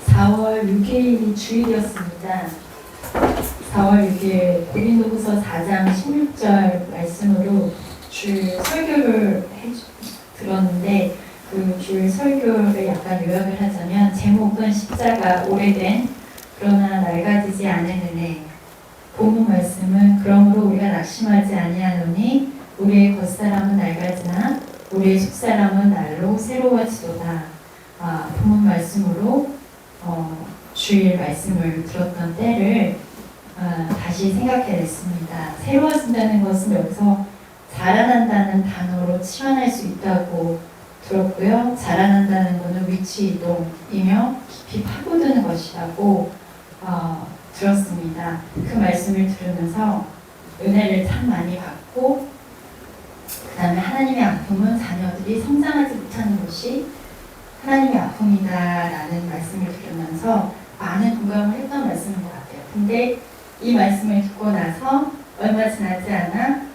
(4월 6일이) 주일이었습니다. 4월 6일 고린도후서 4장 16절 말씀으로 주일 설교를 들었는데, 그 주일 설교를 약간 요약을 하자면 제목은 십자가 오래된 그러나 낡아지지 않은 은혜. 본문 말씀은 그러므로 우리가 낙심하지 아니하노니 우리의 겉사람은 낡아지나 우리의 속사람은 날로 새로워지도다. 본문 말씀으로 주일 말씀을 들었던 때를 다시 생각해냈습니다. 새로워진다는 것은 여기서 자라난다는 단어로 치환할 수 있다고 들었고요. 자라난다는 것은 위치 이동이며 깊이 파고드는 것이라고 들었습니다. 그 말씀을 들으면서 은혜를 참 많이 받고, 그 다음에 하나님의 아픔은 자녀들이 성장하지 못하는 것이 하나님의 아픔이다라는 말씀을 들으면서 많은 공감을 했던 말씀인 것 같아요. 근데 이 말씀을 듣고 나서 얼마 지나지 않아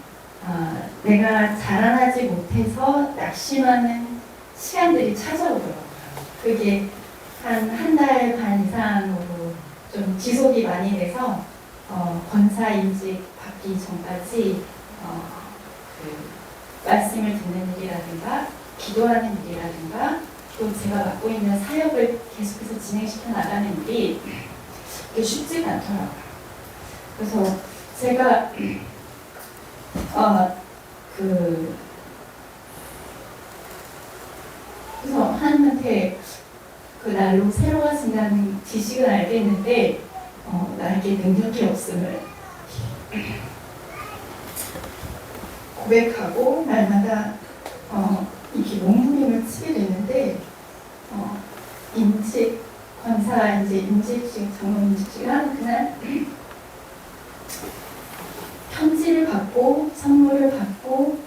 내가 자라나지 못해서 낙심하는 시간들이 찾아오더라고요. 그게 한 달 반 이상으로 좀 지속이 많이 돼서 권사인직 받기 전까지 그 말씀을 듣는 일이라든가 기도하는 일이라든가 또 제가 맡고 있는 사역을 계속해서 진행시켜 나가는 일이 쉽지가 않더라고요. 그래서 제가 그래서 하나님한테 그 날로 새로워진다는 지식은 알겠는데 나에게 능력이 없음을 고백하고 날마다 이렇게 몸부림을 치게 됐는데, 임직 권사 이제 임직식 장로 임직식을 하는 그날 편지를 받고 선물을 받고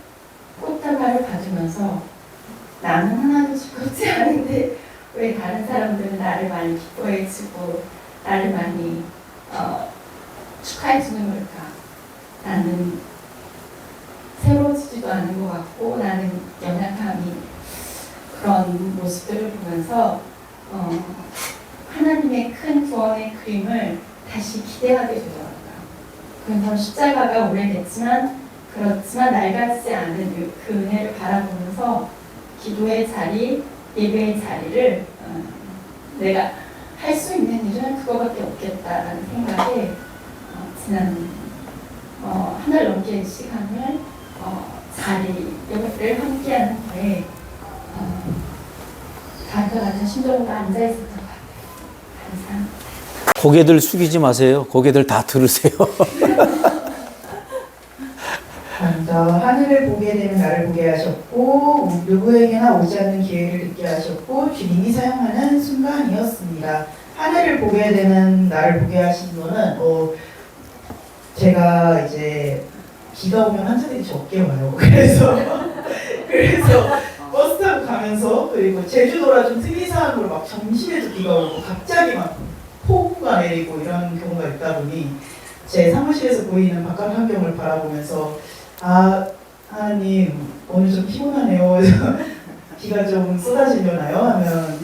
꽃다발을 받으면서 나는 하나도 즐겁지 않은데 왜 다른 사람들은 나를 많이 기뻐해주고 나를 많이 축하해주는 걸까? 나는 새로워지지도 않은 것 같고 나는 연약함이, 그런 모습들을 보면서 하나님의 큰 구원의 그림을 다시 기대하게 되더라고요. 그래서 십자가가 오래됐지만 그렇지만 낡아지지 않은 그 은혜를 바라보면서 기도의 자리, 예배의 자리를 내가 할 수 있는 일은 그거밖에 없겠다라는 생각에 지난 한 달 넘게 시간을 자리를 함께하는 거에 다음과 같은 심정으로 앉아있었던 것 같아요. 감사합니다. 고개들 숙이지 마세요. 고개들 다 들으세요. 먼저 하늘을 보게 되면 나를 보게 하셨고 누구에게나 오지 않는 기회를 듣게 하셨고 주님이 사용하는 순간이었습니다. 하늘을 보게 되는 나를 보게 하신 거는 제가 이제 비가 오면 환자들이 적게 와요. 그래서 버스 타고 가면서, 그리고 제주도라 좀 특이사항으로 막 점심에도 비가 오고 갑자기 막 폭우가 내리고 이런 경우가 있다 보니 제 사무실에서 보이는 바깥 환경을 바라보면서 하나님 오늘 좀 피곤하네요. 그래서 비가 좀 쏟아지려나요? 하면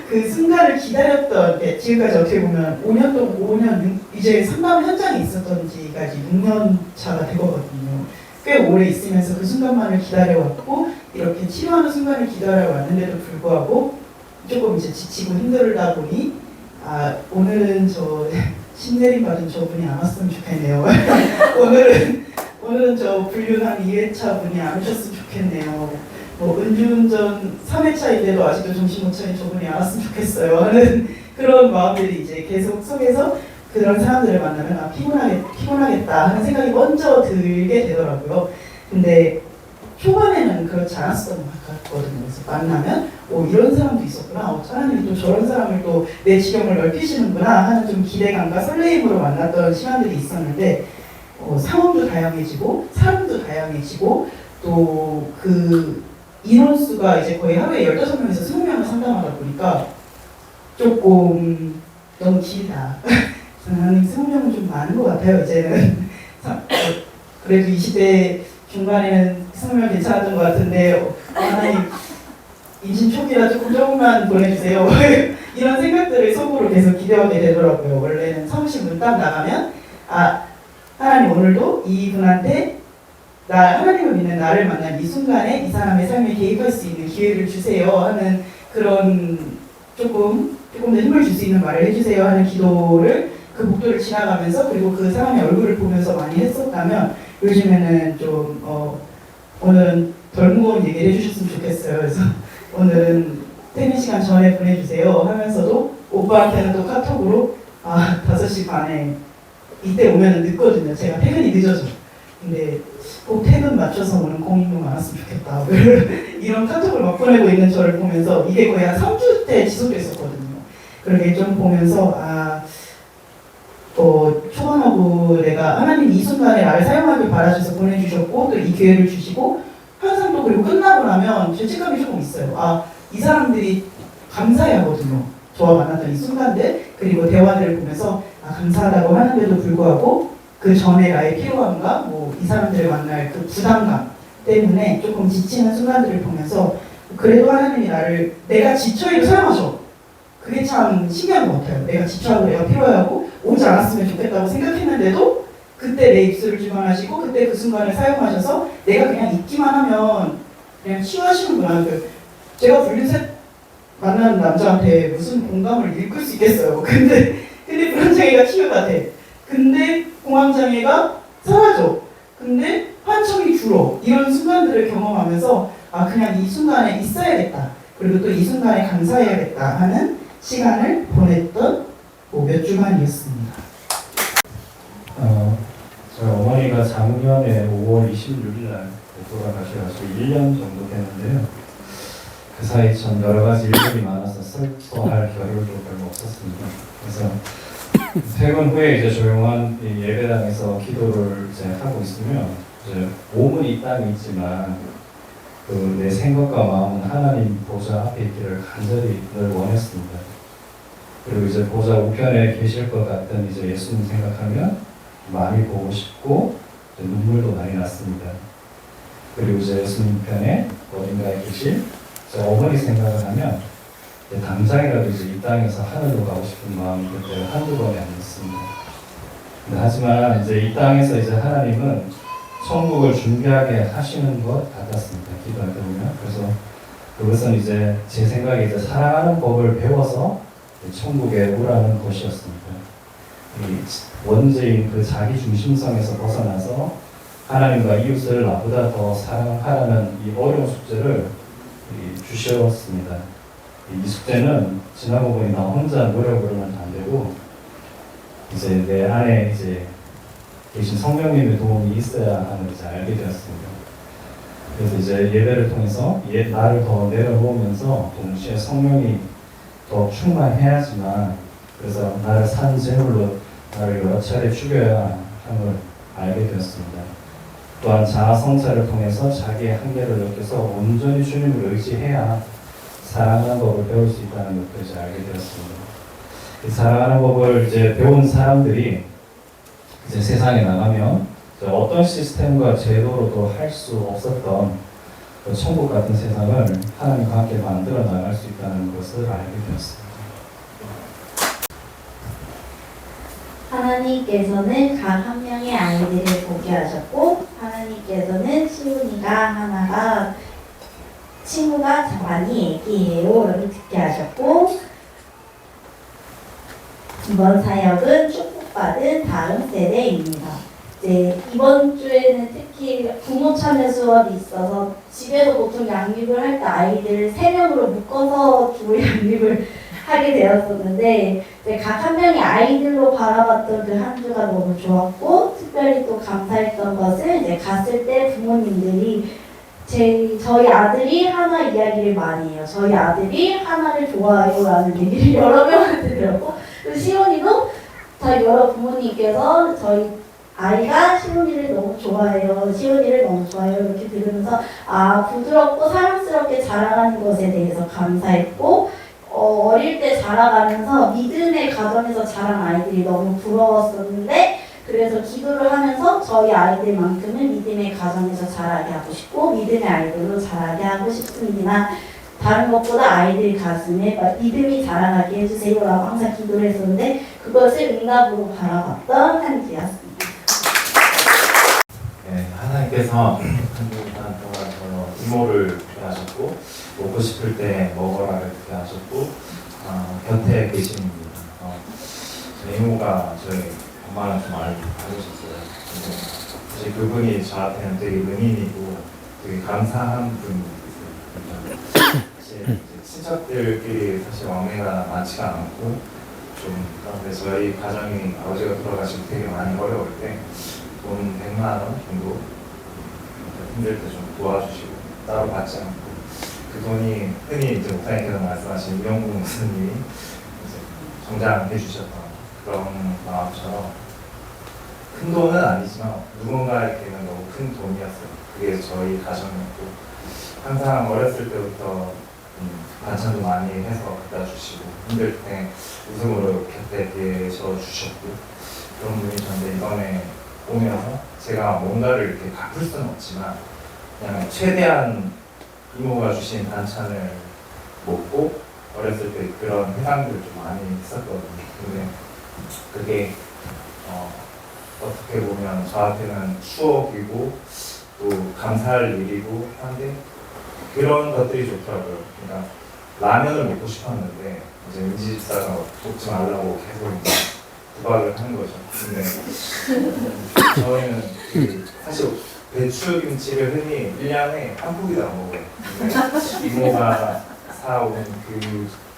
그 순간을 기다렸던 게 지금까지 어떻게 보면 5년 이제 상담 현장에 있었던 지가 이제 6년 차가 되거든요. 꽤 오래 있으면서 그 순간만을 기다려왔고 이렇게 치료하는 순간을 기다려왔는데도 불구하고 조금 이제 지치고 힘들다 보니 오늘은 저 신내림 받은 저분이 안 왔으면 좋겠네요. 오늘은 저 불륜한 2회차 분이 안 오셨으면 좋겠네요. 음주운전 3회차인데도 아직도 정신 못 차린 저분이 안 왔으면 좋겠어요 하는 그런 마음들이 이제 계속 속에서 그런 사람들을 만나면 피곤하겠다 하는 생각이 먼저 들게 되더라고요. 근데 초반에는 그렇지 않았었던 것 같거든요. 그래서 만나면 이런 사람도 있었구나, 하나님이 또 저런 사람을 또 내 지경을 넓히시는구나 하는 좀 기대감과 설레임으로 만났던 시간들이 있었는데, 상황도 다양해지고 사람도 다양해지고 또 그 인원수가 이제 거의 하루에 15명에서 20명을 상담하다 보니까 조금 너무 길다. 하나님 20명은 좀 많은 것 같아요. 이제는 그래도 20대 중반에는 성명 괜찮았던 것 같은데 하나님 임신 초기라 조금만 보내주세요. 이런 생각들을 속으로 계속 기대하게 되더라고요. 원래는 사무실 문 딱 나가면 하나님 오늘도 이분한테 하나님을 믿는 나를 만난 이 순간에 이 사람의 삶에 개입할 수 있는 기회를 주세요 하는 그런 조금 더 힘을 줄 수 있는 말을 해주세요 하는 기도를 그 목도를 지나가면서 그리고 그 사람의 얼굴을 보면서 많이 했었다면 요즘에는 좀 오늘은 덜 무거운 얘기를 해주셨으면 좋겠어요. 그래서 오늘은 퇴근 시간 전에 보내주세요 하면서도 오빠한테는 또 카톡으로 5시 반에 이때 오면 늦거든요. 제가 퇴근이 늦어져. 근데 꼭 퇴근 맞춰서 오는 공인도 많았으면 좋겠다. 이런 카톡을 막 보내고 있는 저를 보면서 이게 거의 한 3주째 지속됐었거든요. 그러게 좀 보면서 초반하고 내가 하나님 이 순간에 나를 사용하길 바라셔서 보내주셨고 또 이 기회를 주시고 항상 또 그리고 끝나고 나면 죄책감이 조금 있어요. 이 사람들이 감사해하거든요. 저와 만났던 이 순간들 그리고 대화들을 보면서 감사하다고 하는데도 불구하고 그 전에 나의 피로함과 이 사람들을 만날 그 부담감 때문에 조금 지치는 순간들을 보면서 그래도 하나님이 내가 지쳐있고 사용하셔. 그게 참 신기한 것 같아요. 내가 지쳐하고 내가 피로하고 오지 않았으면 좋겠다고 생각했는데도 그때 내 입술을 주관하시고 그때 그 순간을 사용하셔서 내가 그냥 있기만 하면 그냥 치유하시는구나. 제가 불륜셋 만나는 남자한테 무슨 공감을 읽을 수 있겠어요. 근데 불안장애가 치유가 돼. 근데 공황장애가 사라져. 근데 환청이 줄어. 이런 순간들을 경험하면서 그냥 이 순간에 있어야겠다. 그리고 또 이 순간에 감사해야겠다 하는 시간을 보냈던 몇 주간이었습니다. 저희 어머니가 작년에 5월 26일 날 돌아가셔가지고 1년 정도 됐는데요. 그 사이 참 여러 가지 일들이 많아서 슬퍼할 겨를도 별로 없었습니다. 그래서 퇴근 후에 이제 조용한 이 예배당에서 기도를 이제 하고 있으면 이제 몸은 이 땅에 있지만 내 생각과 마음은 하나님 보좌 앞에 있기를 간절히 늘 원했습니다. 그리고 이제 보좌 우편에 계실 것 같은 이제 예수님 생각하면 많이 보고 싶고 눈물도 많이 났습니다. 그리고 이제 예수님 편에 어딘가에 계실 제 어머니 생각을 하면 당장이라도 이제 이 땅에서 하늘로 가고 싶은 마음이 그때 한두 번이 아니었습니다. 하지만 이제 이 땅에서 이제 하나님은 천국을 준비하게 하시는 것 같았습니다. 기도하다 보면. 그래서 그것은 이제 제 생각에 이제 사랑하는 법을 배워서 천국에 오라는 것이었습니다. 이 원죄인 그 자기 중심성에서 벗어나서 하나님과 이웃을 나보다 더 사랑하라는 이 어려운 숙제를 주셨습니다. 이 숙제는 지나고 보니 나 혼자 노력으로는 안 되고 이제 내 안에 이제 계신 성령님의 도움이 있어야 하는 이제 알게 되었습니다. 그래서 이제 예배를 통해서 나를 더 내려놓으면서 동시에 성령이 더 충만해야지만 그래서 나를 산 제물로 나를 여러 차례 죽여야 함을 알게 되었습니다. 또한 자아 성찰을 통해서 자기의 한계를 느껴서 온전히 주님을 의지해야 사랑하는 법을 배울 수 있다는 것도 이제 알게 되었습니다. 이 사랑하는 법을 이제 배운 사람들이 이제 세상에 나가면 어떤 시스템과 제도로도 할 수 없었던 천국 같은 세상을 하나님과 함께 만들어 나갈 수 있다는 것을 알게 되었습니다. 하나님께서는 각 한 명의 아이들을 보게 하셨고 하나님께서는 시온이가 하나가 친구가 많이 애기예요 라고 듣게 하셨고 이번 사역은 축복받은 다음 세대입니다. 이제 이번 주에는 특히 부모 참여 수업이 있어서 집에서 보통 양육을 할 때 아이들 3명으로 묶어서 주로 양육을 하게 되었었는데 각 한 명의 아이들로 바라봤던 그 한 주가 너무 좋았고 특별히 또 감사했던 것은 이제 갔을 때 부모님들이 저희 아들이 하나 이야기를 많이 해요. 저희 아들이 하나를 좋아해요 라는 얘기를 여러 명한테 들었고 또 시온이도 저희 여러 부모님께서 저희 아이가 시온이를 너무 좋아해요. 시온이를 너무 좋아해요. 이렇게 들으면서 부드럽고 사랑스럽게 자라가는 것에 대해서 감사했고 어릴 때 자라가면서 믿음의 가정에서 자란 아이들이 너무 부러웠었는데 그래서 기도를 하면서 저희 아이들만큼은 믿음의 가정에서 자라게 하고 싶고 믿음의 아이들로 자라게 하고 싶습니다. 다른 것보다 아이들 가슴에 믿음이 자라나게 해주세요라고 항상 기도를 했었는데 그것을 응답으로 바라봤던 한 기였습니다. 네, 하나님께서 한주간 동안 이모를 그렇게 하셨고 먹고 싶을 때 먹어라를 그렇게 하셨고 곁에 계십니다. 저희 이모가 저희 엄마랑 좀 알고 계셨어요. 근데 사실 그분이 저한테는 되게 은인이고 되게 감사한 분이세요. 사실 이제 친척들끼리 사실 왕래가 많지가 않고 좀 그런데 저희 가정이 아버지가 돌아가시고 되게 많이 어려울 때 돈 100만 원 정도 힘들 때 좀 도와주시고 따로 받지 않고 그 돈이 흔히 이제 목사님께서 말씀하신 이영국 목사님이 이제 정장해 주셨던 그런 마음처럼 큰 돈은 아니지만 누군가에게는 너무 큰 돈이었어요. 그게 저희 가정이었고 항상 어렸을 때부터 반찬도 많이 해서 갖다 주시고 힘들 때 웃음으로 곁에 계셔 주셨고 그런 분이셨는데 이번에 오면서 제가 뭔가를 이렇게 갚을 수는 없지만 그냥 최대한 이모가 주신 반찬을 먹고 어렸을 때 그런 회상들을 좀 많이 했었거든요. 근데 그게 어떻게 보면 저한테는 추억이고 또 감사할 일이고 한데 그런 것들이 좋더라고요. 그러니까 라면을 먹고 싶었는데 이제 은지 집사가 먹지 말라고 계속 구박을 하는 거죠. 근데 저희는 사실 배추김치를 흔히 1년에 한 포기도 안 먹어요. 근데 이모가 사온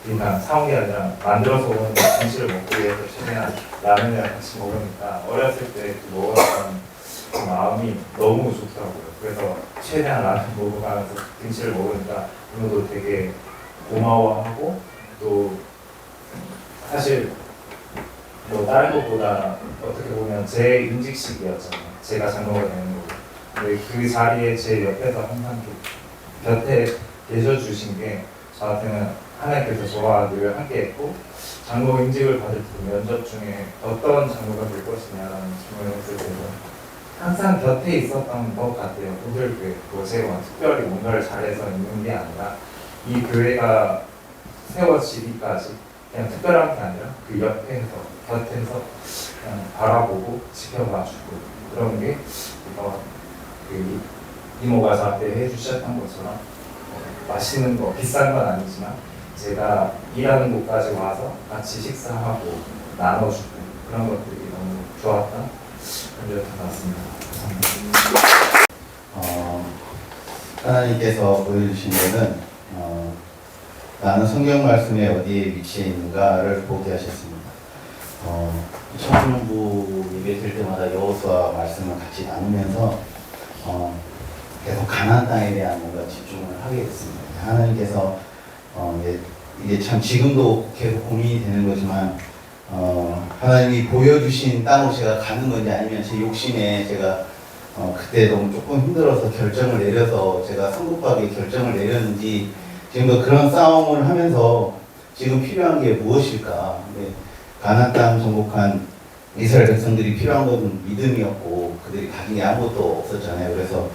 그냥 사온 게 아니라 만들어서 온 김치를 먹기 위해서 최대한 라면이랑 같이 먹으니까 어렸을 때 먹었던 그 마음이 너무 좋더라고요. 그래서 최대한 라면 먹어가면서 김치를 먹으니까 이모도 되게 고마워하고 또 사실 뭐 다른 것보다 어떻게 보면 제 임직식이었잖아요. 제가 장로가 되는 거고. 근데 그 자리에 제 옆에서 항상 곁에 계셔주신 게 저한테는 하나님께서 저와 늘 함께했고 장로 임직을 받을 때 면접 중에 어떤 장로가 될 것이냐라는 질문을 했을 때도 항상 곁에 있었던 것 같아요. 오늘교회 제가 특별히 뭔가를 잘해서 있는 게 아니라 이 교회가 세워지기까지 그냥 특별한 게 아니라 그 옆에서 곁에서 그냥 바라보고 지켜봐주고 그런 게 그 이모가 저한테 해주셨던 것처럼 맛있는 거 비싼 건 아니지만 제가 일하는 곳까지 와서 같이 식사하고 나눠주고 그런 것들이 너무 좋았던 그런 것 같습니다. 감사합니다. 하나님께서 보여주신 것은 나는 성경 말씀에 어디에 위치해 있는가를 보게 하셨습니다. 청년부 예배 될 때마다 여호수아 말씀을 같이 나누면서 계속 가나안 땅에 대한 뭔가 집중을 하게 됐습니다. 하나님께서 이게 참 지금도 계속 고민이 되는 거지만 하나님이 보여주신 땅으로 제가 가는 건지 아니면 제 욕심에 제가 그때 너무 조금 힘들어서 결정을 내려서 제가 성급하게 결정을 내렸는지 지금도 그런 싸움을 하면서 지금 필요한 게 무엇일까? 가나안 땅 정복한 이스라엘 백성들이 필요한 것은 믿음이었고 그들이 가진 게 아무것도 없었잖아요. 그래서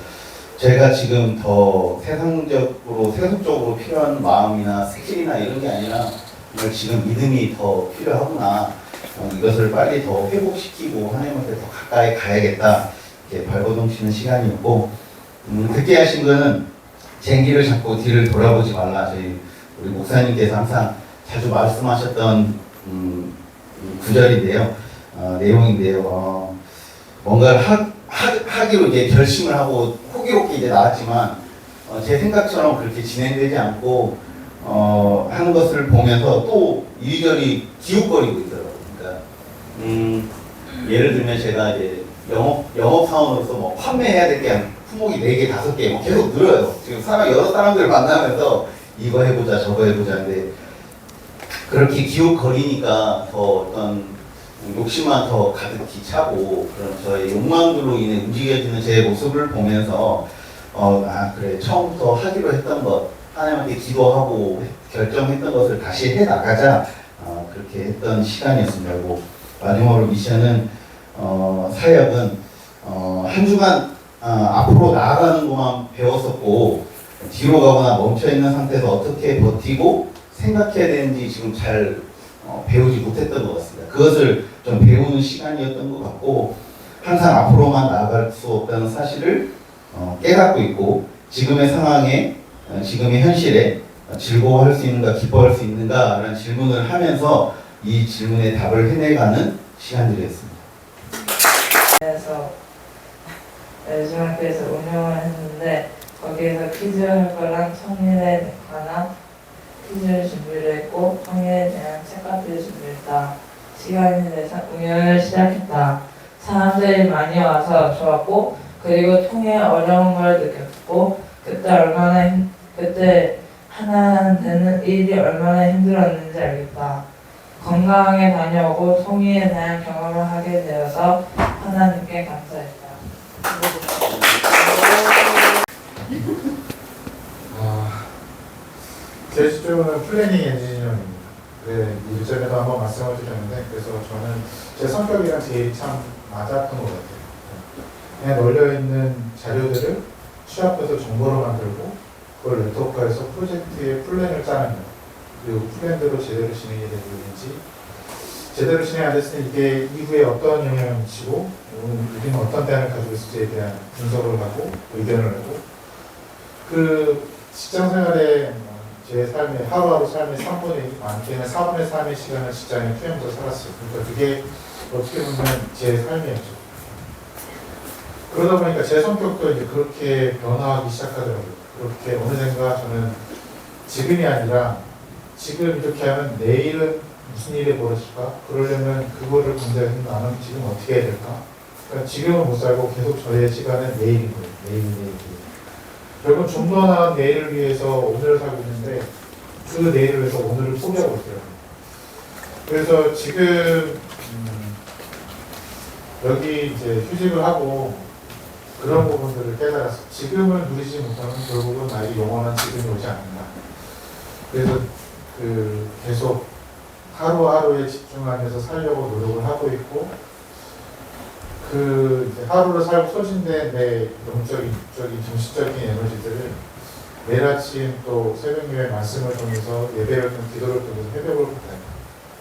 제가 지금 더 세속적으로 필요한 마음이나 스킬이나 이런 게 아니라 이걸 지금 믿음이 더 필요하구나. 이것을 빨리 더 회복시키고 하나님한테 더 가까이 가야겠다. 이렇게 발버둥치는 시간이었고 듣게 하신 거는 쟁기를 잡고 뒤를 돌아보지 말라. 우리 목사님께서 항상 자주 말씀하셨던 구절인데요. 내용인데요. 뭔가를 하기로 이제 결심을 하고 호기롭게 이제 나왔지만 제 생각처럼 그렇게 진행되지 않고 하는 것을 보면서 또 이리저리 기웃거리고 있더라고요. 그러니까 예를 들면 제가 이제 영업 사원으로서 뭐 판매해야 될 게 품목이 4개, 5개 뭐 계속 늘어요. 지금 여러 사람들 만나면서 이거 해보자 저거 해보자 근데 그렇게 기웃거리니까 더 어떤 욕심만 더 가득히 차고 그런 저의 욕망들로 인해 움직여지는 제 모습을 보면서 그래 처음부터 하기로 했던 것 하나님한테 기도하고 결정했던 것을 다시 해나가자 그렇게 했던 시간이었습니다. 그리고 마지막으로 미션은 사역은 한 주간 앞으로 나아가는 것만 배웠었고 뒤로 가거나 멈춰 있는 상태에서 어떻게 버티고 생각해야 되는지 지금 잘 배우지 못했던 것 같습니다. 그것을 좀 배우는 시간이었던 것 같고 항상 앞으로만 나아갈 수 없다는 사실을 깨닫고 있고 지금의 상황에 지금의 현실에 즐거워할 수 있는가 기뻐할 수 있는가라는 질문을 하면서 이 질문에 답을 해내가는 시간들이었습니다. 그래서 중학교에서 운영을 했는데 거기에서 퀴즈 할 거랑 청년에 관한 퀴즈를 준비를 했고 청년에 대한 책까지를 준비했다. 시간이 돼서 운영을 시작했다. 사람들이 많이 와서 좋았고 그리고 통해 어려운 걸 느꼈고 그때 하나 되는 일이 얼마나 힘들었는지 알겠다. 건강하게 다녀오고 통일에 대한 경험을 하게 되어서 하나님께 감사했다. 제 직종은 플래닝 엔지니어입니다. 네, 일전에도 한번 말씀을 드렸는데 그래서 저는 제 성격이랑 제일 참 맞았던 것 같아요. 그냥 널려있는 자료들을 취합해서 정보로 만들고 그걸 네트워크에서 프로젝트의 플랜을 짜는 거예요. 그리고 플랜대로 제대로 진행이 되는지 제대로 진행 안 됐으면 이게 이후에 어떤 영향을 미치고 우리는 어떤 대안을 가지고 있을지에 대한 분석을 하고 의견을 내고 그 직장 생활에 제 삶의 하루하루 삶의 3분의 많게는 4분의 3의 시간을 직장에 투영해서 살았어요. 그러니까 그게 어떻게 보면 제 삶이었죠. 그러다 보니까 제 성격도 이제 그렇게 변화하기 시작하더라고요. 그렇게 어느샌가 저는 지금이 아니라 지금 이렇게 하면 내일은 무슨 일이 벌어질까? 그러려면 그거를 검색해서 나는 지금 어떻게 해야 될까? 그러니까 지금은 못 살고 계속 저의 시간은 내일인 거예요. 내일. 결국은 좀 더 나은 내일을 위해서 오늘을 살고 있는데 그 내일을 위해서 오늘을 포기하고 있어요. 그래서 지금 여기 이제 휴직을 하고 그런 부분들을 깨달았어요. 지금을 누리지 못하면 결국은 나에게 영원한 지금이 오지 않는다. 그래서 계속 하루하루에 집중하면서 살려고 노력을 하고 있고 이제 하루를 살고 소진된 내 영적인, 육적인, 정신적인 에너지들을 매일 아침 또 새벽예배 말씀을 통해서 예배를 통해서 기도를 통해서 회복을 못해요.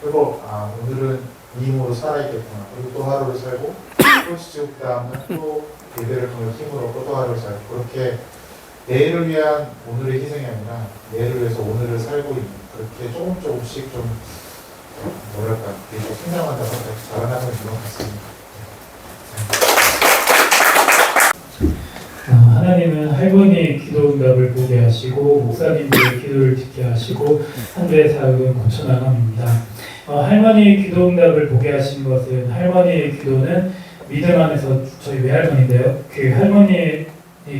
그리고 오늘은 이 힘으로 살아야겠구나. 그리고 또 하루를 살고 또 지지고 그 다음날 또 예배를 통해서 힘을 얻고 또 하루를 살고 그렇게 내일을 위한 오늘의 희생이 아니라 내일을 위해서 오늘을 살고 있는 그렇게 조금씩 좀 뭐랄까 계속 성장한다고 자라나고 있는 것 같습니다. 하나님은 할머니의 기도 응답을 보게 하시고 목사님들의 기도를 듣게 하시고 한 주의 사역은 고쳐나갑니다. 할머니의 기도 응답을 보게 하신 것은 할머니의 기도는 믿음 안에서 저희 외할머니인데요. 그 할머니의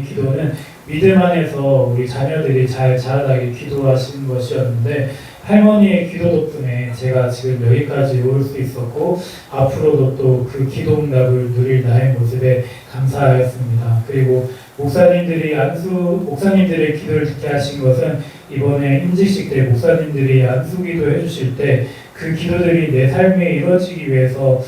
기도는 믿음 안에서 우리 자녀들이 잘 자라나길 기도하신 것이었는데 할머니의 기도 덕분에 제가 지금 여기까지 올 수 있었고 앞으로도 또 그 기도 응답을 누릴 나의 모습에 감사하였습니다. 그리고 목사님들의 기도를 듣게 하신 것은 이번에 임직식 때 목사님들이 안수기도 해주실 때 그 기도들이 내 삶에 이루어지기 위해서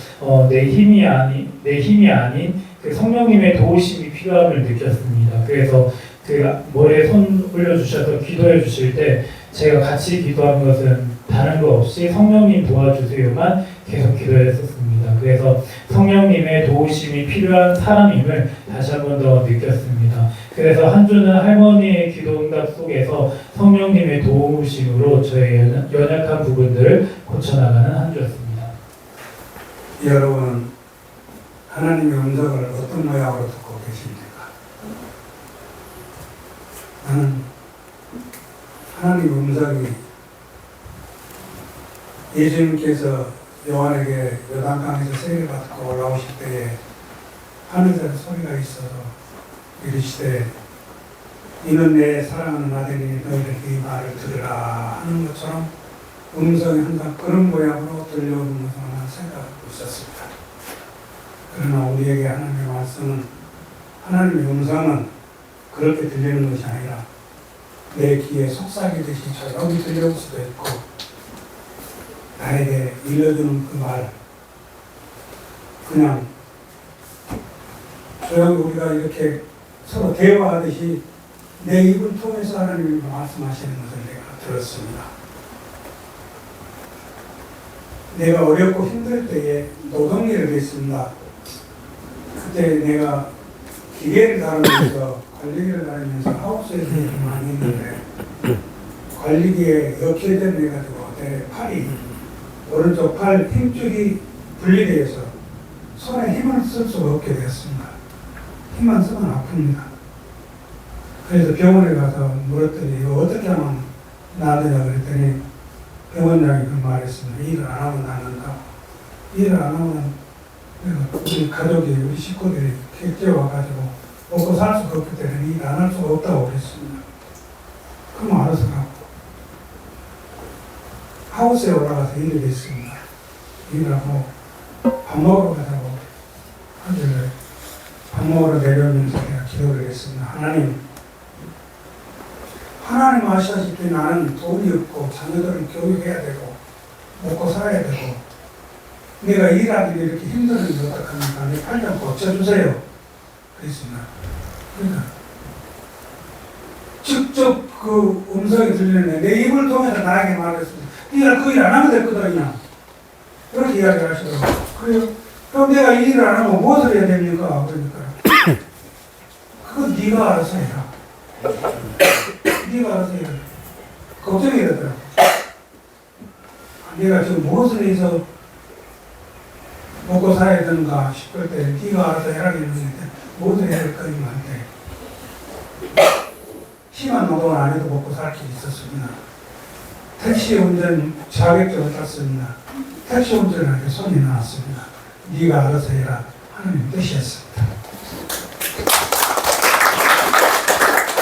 내 힘이 아닌 그 성령님의 도우심이 필요함을 느꼈습니다. 그래서 그 머리에 손 올려주셔서 기도해 주실 때 제가 같이 기도한 것은 다른 거 없이 성령님 도와주세요만 계속 기도했었습니다. 그래서 성령님의 도우심이 필요한 사람임을 다시 한 번 더 느꼈습니다. 그래서 한 주는 할머니의 기도 응답 속에서 성령님의 도우심으로 저의 연약한 부분들을 고쳐나가는 한 주였습니다. 여러분, 하나님의 음성을 어떤 모양으로 듣고 계십니까? 나는 하나님의 음성이 예수님께서 요한에게 요단강에서 세례를 받고 올라오실 때에 하늘에서 소리가 있어서 이르시되 이는 내 사랑하는 아들이니 너희들 이 말을 들으라 하는 것처럼 음성이 항상 그런 모양으로 들려오는 것을 난 생각하고 있었습니다. 그러나 우리에게 하나님의 말씀은 하나님의 음성은 그렇게 들리는 것이 아니라 내 귀에 속삭이듯이 조용히 들려올 수도 있고 나에게 일러주는 그 말 그냥 조용히 우리가 이렇게 서로 대화하듯이 내 입을 통해서 하나님이 말씀하시는 것을 내가 들었습니다. 내가 어렵고 힘들 때에 노동일을 했습니다. 그때 내가 기계를 다루면서 관리기를 다루면서 하우스에서 일을 많이 했는데 관리기에 역회전해가지고 내 팔이 오른쪽 팔 힘줄이 분리되어서 손에 힘을 쓸 수가 없게 되었습니다. 힘만 쓰면 아픕니다. 그래서 병원에 가서 물었더니 이거 어떻게 하면 나으냐 그랬더니 병원장이 그 말했습니다. 일을 안 하면 낫는다고. 일을 안 하면 우리 가족이 우리 식구들이 객지에 와가지고 먹고 살 수가 없기 때문에 일 안 할 수가 없다고 그랬습니다. 그럼 알아서 가고 하우스에 올라가서 일을 했습니다. 일하고 밥 먹으러 가자고 하길래 밥 먹으러 내려오면서 내가 기도를 했습니다. 하나님 아시다시피 나는 돈이 없고 자녀들을 교육해야 되고 먹고 살아야 되고 내가 일하기 이렇게 힘드는데 어떡합니까? 내 팔 좀 고쳐주세요. 그랬습니다. 그러니까 직접 그 음성이 들리는데 내 입을 통해서 나에게 말했습니다. 네가 그 일 안 하면 될 거다 그냥. 그렇게 이야기를 하시더라고요. 그래요? 그럼 내가 이 일을 안 하면 무엇을 해야 됩니까? 그러니까 그건 네가 알아서 해라. 네가 알아서 해라. 걱정이 되더라고. 내가 지금 무엇을 해서 먹고 살아야 되는가 싶을 때 네가 알아서 해라 했는데 무엇을 해야 될까 이만한테 심한 노동을 안 해도 먹고 살 길이 있었습니다. 택시 운전 자격증을 땄습니다. 택시 운전을 하는데 손이 나왔습니다. 네가 알아서 해라 하는 뜻이었습니다.